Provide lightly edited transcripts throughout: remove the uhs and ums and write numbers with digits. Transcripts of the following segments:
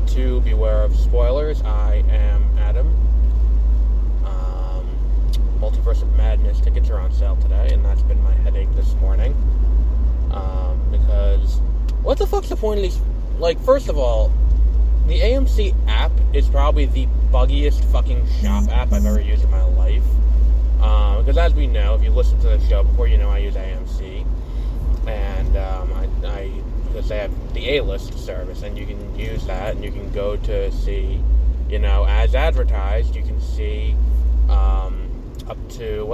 to Beware of Spoilers. I am Adam. Multiverse of Madness tickets are on sale today, and that's been my headache this morning. Because, what the fuck's the point of these? Like, first of all, the AMC app is probably the buggiest fucking shop app I've ever used in my life. Because as we know, if you listen to the show before, you know I use AMC. And because they have the A-list service, and you can use that, and you can go to see, as advertised, you can see up to,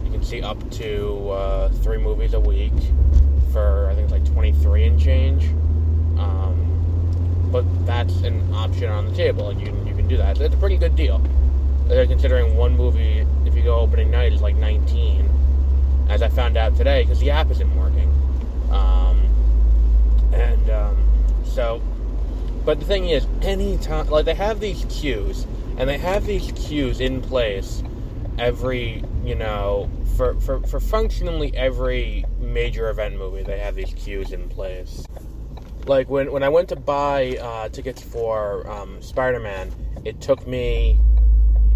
you can see up to 3 movies a week for, I think it's like 23 and change. But that's an option on the table, and you can do that. It's a pretty good deal. Considering one movie, if you go opening night, is like 19, as I found out today, because the app isn't working. But the thing is, anytime, like, they have these queues, and they have these queues in place every, for functionally every major event movie, they have these queues in place. Like, when I went to buy tickets for Spider-Man, it took me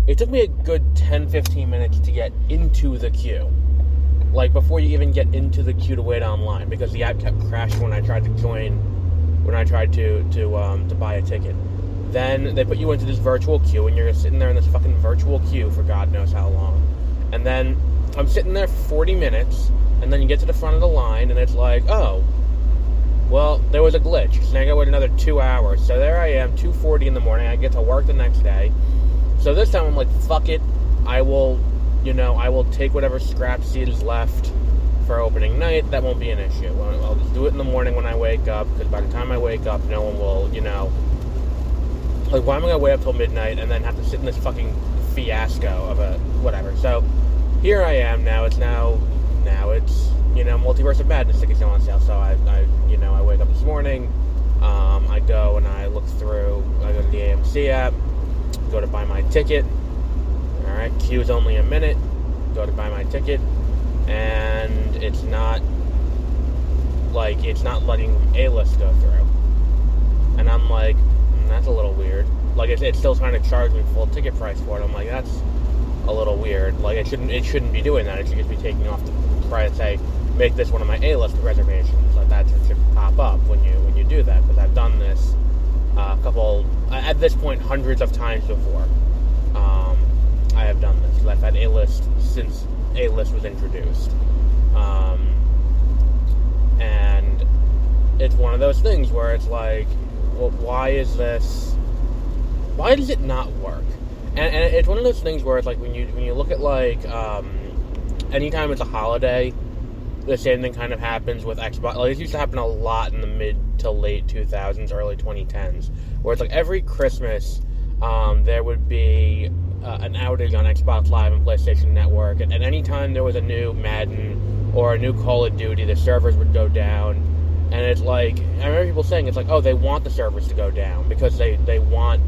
a good 10-15 minutes to get into the queue. Like, before you even get into the queue to wait online, because the app kept crashing when I tried to to buy a ticket. Then they put you into this virtual queue, and you're sitting there in this fucking virtual queue for God knows how long. And then I'm sitting there for 40 minutes, and then you get to the front of the line, and it's like, oh, well, there was a glitch, so I gotta wait another 2 hours. So there I am, 2:40 in the morning, I get to work the next day. So this time I'm like, fuck it, I will take whatever scrap seat is left for opening night. That won't be an issue. I'll just do it in the morning when I wake up, because by the time I wake up, no one will, like, why am I going to wait up till midnight and then have to sit in this fucking fiasco of a whatever? So here I am now. It's Multiverse of Madness tickets on sale. So I wake up this morning, I go and I look through, I go to the AMC app, go to buy my ticket. Alright, queue's only a minute, go to buy my ticket, and it's not letting A-list go through. And I'm like, that's a little weird. Like, it's still trying to charge me full ticket price for it. I'm like, that's a little weird. Like, it shouldn't be doing that. It should just be taking off the price, say, make this one of my A-list reservations. Like, that should pop up when you do that, because I've done this at this point, hundreds of times before. I have done this. I've had A-list since A-list was introduced. And it's one of those things where it's like, well, why does it not work? And it's one of those things where it's like, when you look at, like, anytime it's a holiday, the same thing kind of happens with Xbox. Like, it used to happen a lot in the mid to late 2000s, early 2010s, where it's like every Christmas, there would be an outage on Xbox Live and PlayStation Network, and anytime there was a new Madden or a new Call of Duty, the servers would go down. And it's like, I remember people saying, it's like, oh, they want the servers to go down because they want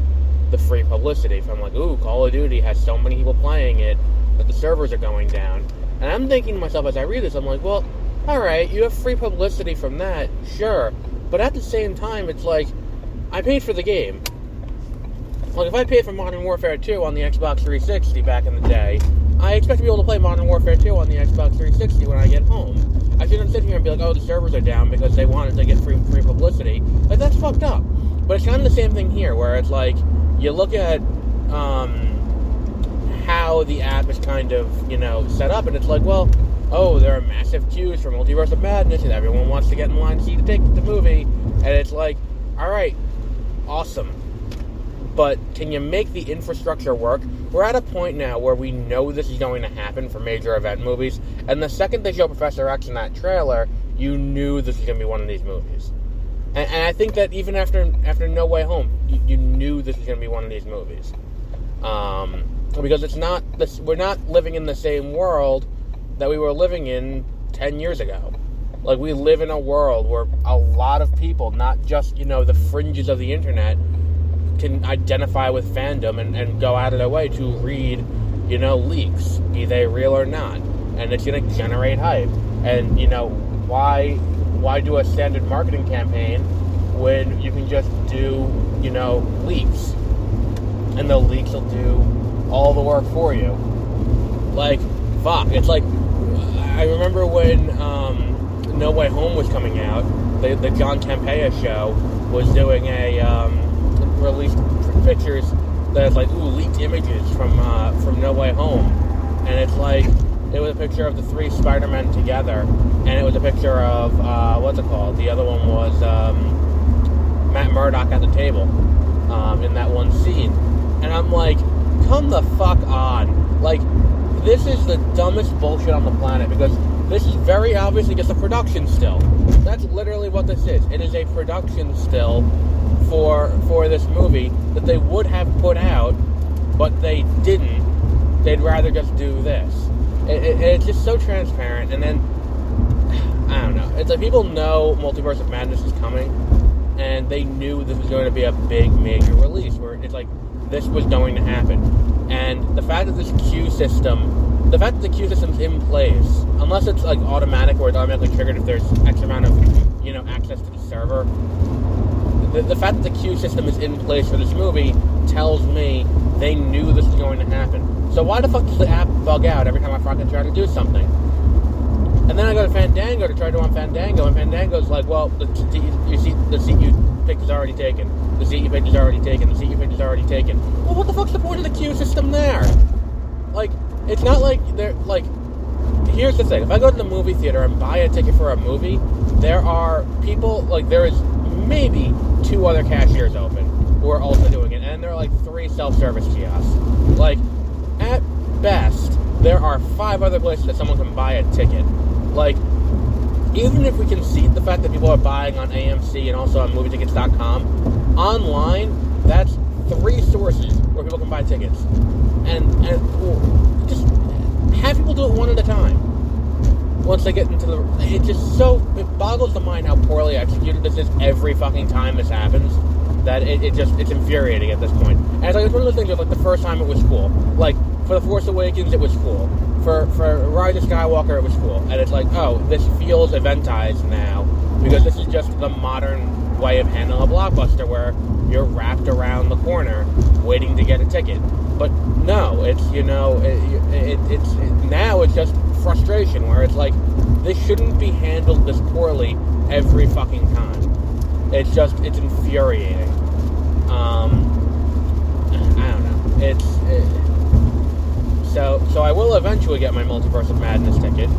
the free publicity. So I'm like, ooh, Call of Duty has so many people playing it that the servers are going down. And I'm thinking to myself as I read this, I'm like, well, alright, you have free publicity from that, sure. But at the same time, it's like, I paid for the game. Like, if I paid for Modern Warfare 2 on the Xbox 360 back in the day, I expect to be able to play Modern Warfare 2 on the Xbox 360 when I get home. I shouldn't sit here and be like, oh, the servers are down because they wanted to get free publicity. Like, that's fucked up. But it's kind of the same thing here, where it's like, you look at how the app is kind of, set up, and it's like, well, oh, there are massive queues for Multiverse of Madness, and everyone wants to get in line to see the movie, and it's like, alright, awesome. But can you make the infrastructure work? We're at a point now where we know this is going to happen for major event movies, and the second they show Professor X in that trailer, you knew this was going to be one of these movies. And I think that even after No Way Home, you knew this was going to be one of these movies. Because we're not living in the same world that we were living in 10 years ago. Like, we live in a world where a lot of people, not just, the fringes of the internet, can identify with fandom and go out of their way to read, leaks, be they real or not. And it's going to generate hype. And, why do a standard marketing campaign when you can just do leaks. And the leaks will do all the work for you. Like, fuck. It's like, I remember when No Way Home was coming out, the John Campea show was doing released pictures that's like, leaked images from No Way Home. And it's like, it was a picture of the 3 Spider-Men together, and it was a picture of, what's it called? The other one was Matt Murdock at the table in that one scene. And I'm like, come the fuck on. Like, this is the dumbest bullshit on the planet, because this is very obviously just a production still. That's literally what this is. It is a production still for this movie that they would have put out, but they didn't. They'd rather just do this. It's just so transparent, and then, I don't know. It's like people know Multiverse of Madness is coming, and they knew this was going to be a big, major release, where it's like, this was going to happen. And the fact that the queue system's in place, unless it's like automatic, where it's automatically triggered if there's X amount of, access to the server, the fact that the queue system is in place for this movie tells me they knew this was going to happen. So why the fuck does the app bug out every time I fucking try to do something? And then I go to Fandango to try to do on Fandango, and Fandango's like, well, the seat you picked is already taken. The seat you picked is already taken. The seat you picked is already taken. Well, what the fuck's the point of the queue system there? Like, it's not like they're, like, here's the thing. If I go to the movie theater and buy a ticket for a movie, there are people, like, there is maybe 2 other cashiers open who are also doing it, and there are, like, 3 self-service kiosks. Like, at best, there are 5 other places that someone can buy a ticket. Like, even if we concede the fact that people are buying on AMC and also on movietickets.com, online, that's 3 sources where people can buy tickets. And just have people do it one at a time. Once they get into it boggles the mind how poorly executed this is every fucking time this happens, that it's infuriating at this point. And it's like, it's one of those things where, like, the first time it was cool. Like, for The Force Awakens, it was cool. For Rise of Skywalker, it was cool. And it's like, oh, this feels eventized now, because this is just the modern way of handling a blockbuster, where you're wrapped around the corner waiting to get a ticket. But no, it's, now it's just frustration, where it's like, this shouldn't be handled this poorly every fucking time. It's infuriating. I don't know. So I will eventually get my Multiverse of Madness ticket.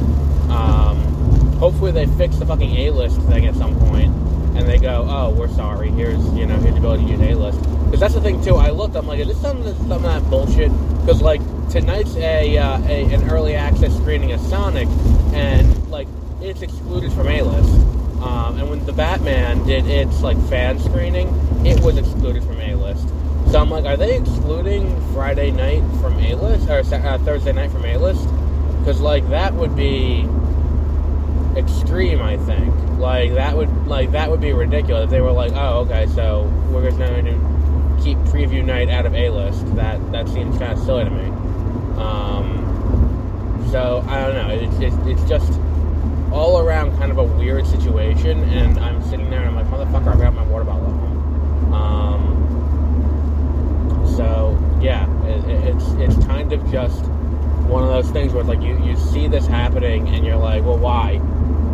Hopefully they fix the fucking A-list thing at some point, and they go, oh, we're sorry, here's the ability to use A-list. Because that's the thing, too. I looked, I'm like, is this some of that bullshit? Because, like, tonight's an early access screening of Sonic, and, like, it's excluded from A-list. And when the Batman did its, like, fan screening, it was excluded from A-list. So I'm like, are they excluding Friday night from A-list, or Thursday night from A-list? Because, like, that would be extreme, I think. Like, that would be ridiculous if they were like, oh, okay, so we're just going to keep preview night out of A-list. That seems kind of silly to me. So I don't know. It's just all around kind of a weird situation, and I'm sitting there and I'm like, motherfucker, I got my water bottle at home. So yeah, it's kind of just one of those things where it's like you see this happening and you're like, well, why?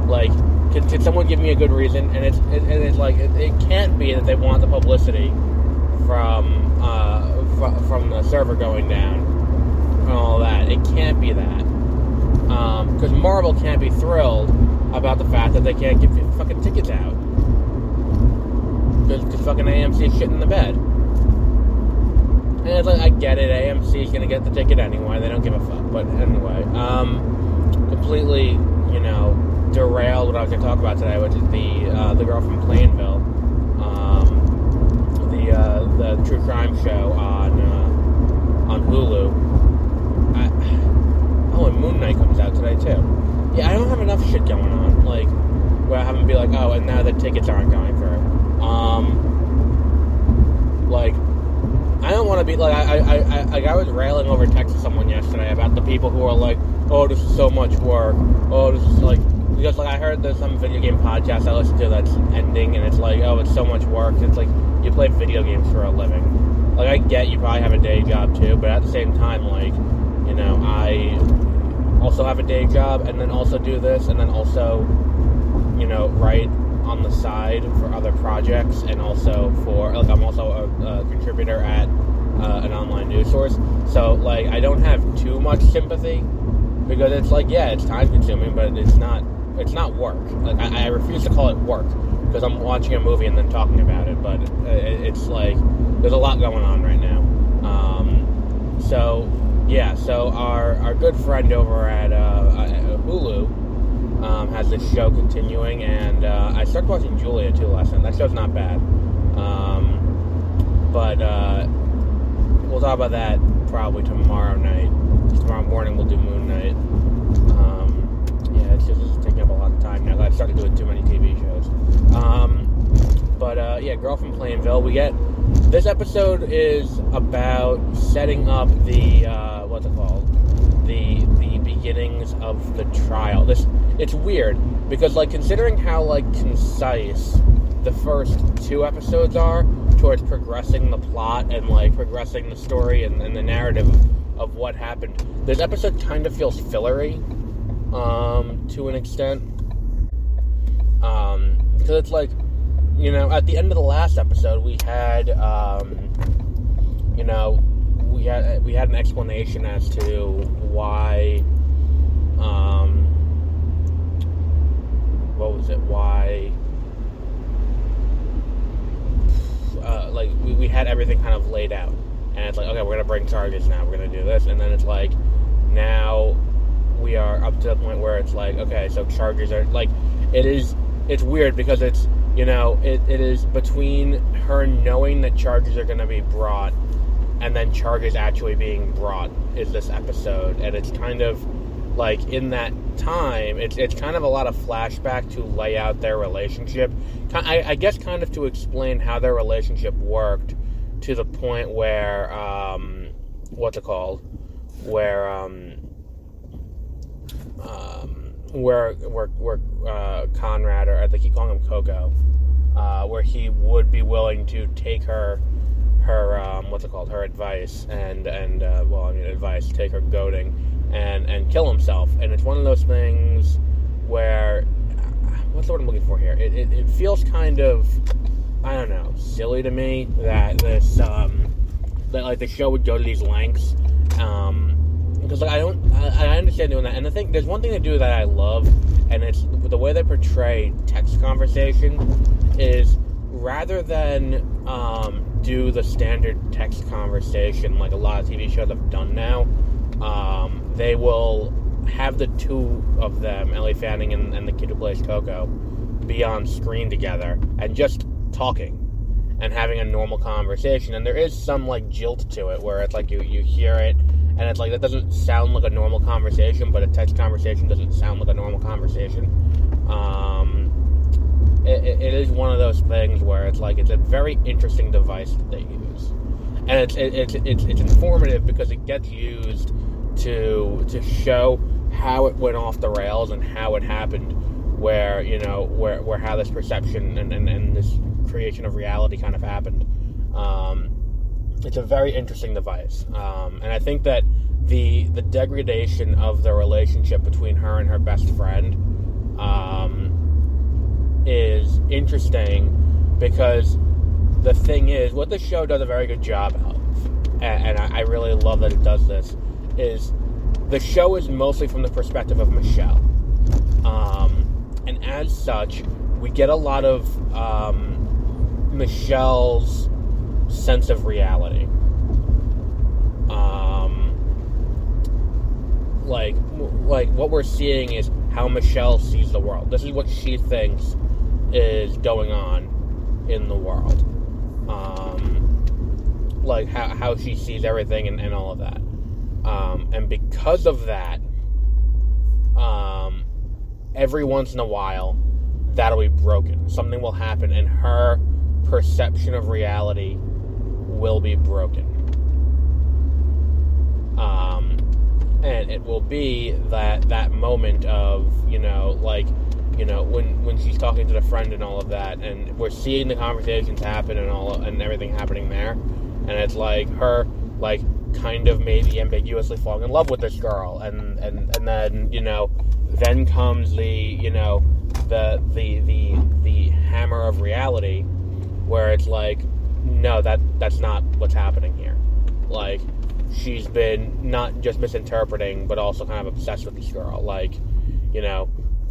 Like, could someone give me a good reason? And it's like it can't be that they want the publicity from the server going down and all that. It can't be that, because Marvel can't be thrilled about the fact that they can't give fucking tickets out, because fucking AMC is shitting the bed. And it's like, I get it, AMC's gonna get the ticket anyway, they don't give a fuck. But anyway, completely, derailed what I was gonna talk about today, which is the Girl From Plainville, the true crime show on Hulu. And Moon Knight comes out today too. Yeah, I don't have enough shit going on, like, where I have to be like, oh, and now the tickets aren't going through. Like, I don't want to be, like, I was railing over text to someone yesterday about the people who are like, oh, this is so much work. Oh, this is, like, because, like, I heard there's some video game podcast I listened to that's ending, and it's like, oh, it's so much work. It's like, you play video games for a living. Like, I get you probably have a day job too, but at the same time, like, you know, I also have a day job, and then also do this, and then also, you know, write on the side for other projects, and also for, like, I'm also a contributor at an online news source. So, like, I don't have too much sympathy, because it's like, yeah, it's time consuming, but it's not work. Like, I refuse to call it work, because I'm watching a movie and then talking about it, but it's like, there's a lot going on right now. So our good friend over at Hulu has this show continuing, and I started watching Julia too last night. That show's not bad. But we'll talk about that probably tomorrow night. Tomorrow morning we'll do Moon Knight. Yeah, it's just taking up a lot of time now. I've started doing too many TV shows. Yeah, Girl From Plainville. This episode is about setting up the the beginnings of the trial. It's weird because, like, considering how, like, concise the first two episodes are towards progressing the plot and, like, progressing the story and the narrative of what happened, this episode kind of feels fillery to an extent, because it's like, you know, at the end of the last episode, we had we had an explanation as to why, we had everything kind of laid out, and it's like, okay, we're gonna bring charges now, we're gonna do this, and then it's like, now we are up to the point where it's like, okay, so charges are, like, it's weird because it's, you know, it is between her knowing that charges are going to be brought and then charges actually being brought is this episode. And it's kind of like, in that time, it's kind of a lot of flashback to lay out their relationship. I guess kind of to explain how their relationship worked to the point where, where Conrad, or they keep calling him Coco, where he would be willing to take her advice take her goading and kill himself. And it's one of those things where, what's the word I'm looking for here? It feels kind of, I don't know, silly to me that this that, like, the show would go to these lengths. Because, like, I understand doing that. And I think there's one thing they do that I love, and it's the way they portray text conversation is, rather than do the standard text conversation like a lot of TV shows have done now, they will have the two of them, Ellie Fanning and the kid who plays Coco, be on screen together and just talking and having a normal conversation. And there is some, like, jilt to it where it's like you hear it, and it's like, that doesn't sound like a normal conversation, but a text conversation doesn't sound like a normal conversation. It is one of those things where it's like, it's a very interesting device that they use. And it's informative because it gets used to show how it went off the rails and how it happened, where, you know, where how this perception and this creation of reality kind of happened. It's a very interesting device, and I think that the degradation of the relationship between her and her best friend is interesting, because the thing is, what the show does a very good job of, and I really love that it does this, is the show is mostly from the perspective of Michelle, and as such, we get a lot of Michelle's sense of reality. Like what we're seeing is how Michelle sees the world. This is what she thinks is going on in the world. Like how she sees everything and all of that. And because of that, every once in a while, that'll be broken. Something will happen, and her perception of reality will be broken. And it will be that moment of, you know, like, when she's talking to the friend and all of that, and we're seeing the conversations happen and everything happening there, and it's like her like kind of maybe ambiguously falling in love with this girl, and then then comes the hammer of reality, where it's like, no, that's not what's happening here. Like, she's been not just misinterpreting, but also kind of obsessed with this girl. Like,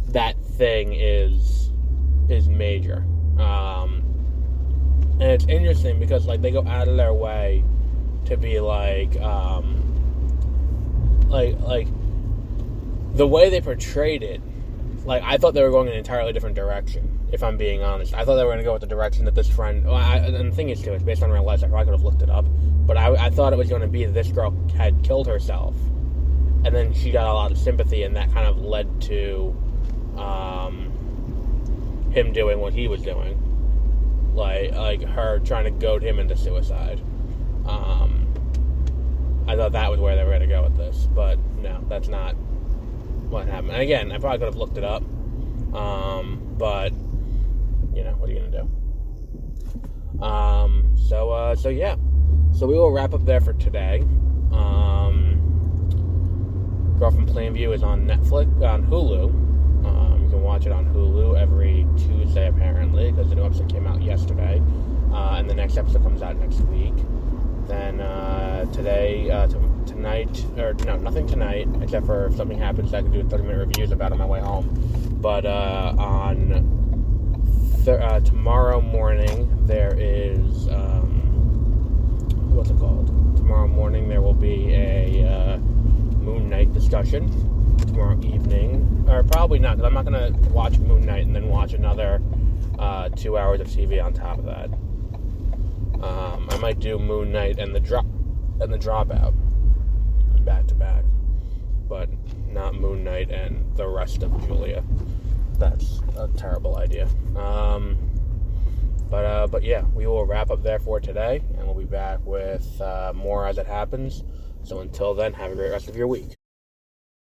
that thing is major. And it's interesting because, like, they go out of their way to be like the way they portrayed it. Like, I thought they were going in an entirely different direction, if I'm being honest. I thought they were going to go with the direction that this friend... and the thing is, too, it's based on real life, so I probably could have looked it up. But I thought it was going to be that this girl had killed herself, and then she got a lot of sympathy, and that kind of led to him doing what he was doing. Like her trying to goad him into suicide. I thought that was where they were going to go with this, but no, that's not what happened. And again, I probably could have looked it up, but what are you going to do? So yeah, so we will wrap up there for today. Girl from Plainville is on Hulu. You can watch it on Hulu every Tuesday, apparently, because the new episode came out yesterday, and the next episode comes out next week. Then nothing tonight, except for if something happens that I can do 30-minute reviews about on my way home. But on tomorrow morning, there is, what's it called? Tomorrow morning there will be a Moon Knight discussion. Tomorrow evening, or probably not, because I'm not going to watch Moon Knight and then watch another 2 hours of TV on top of that. I might do Moon Knight and the Dropout back to back, but not Moon Knight and the rest of Julia. That's a terrible idea. But yeah, we will wrap up there for today, and we'll be back with more as it happens. So until then, have a great rest of your week.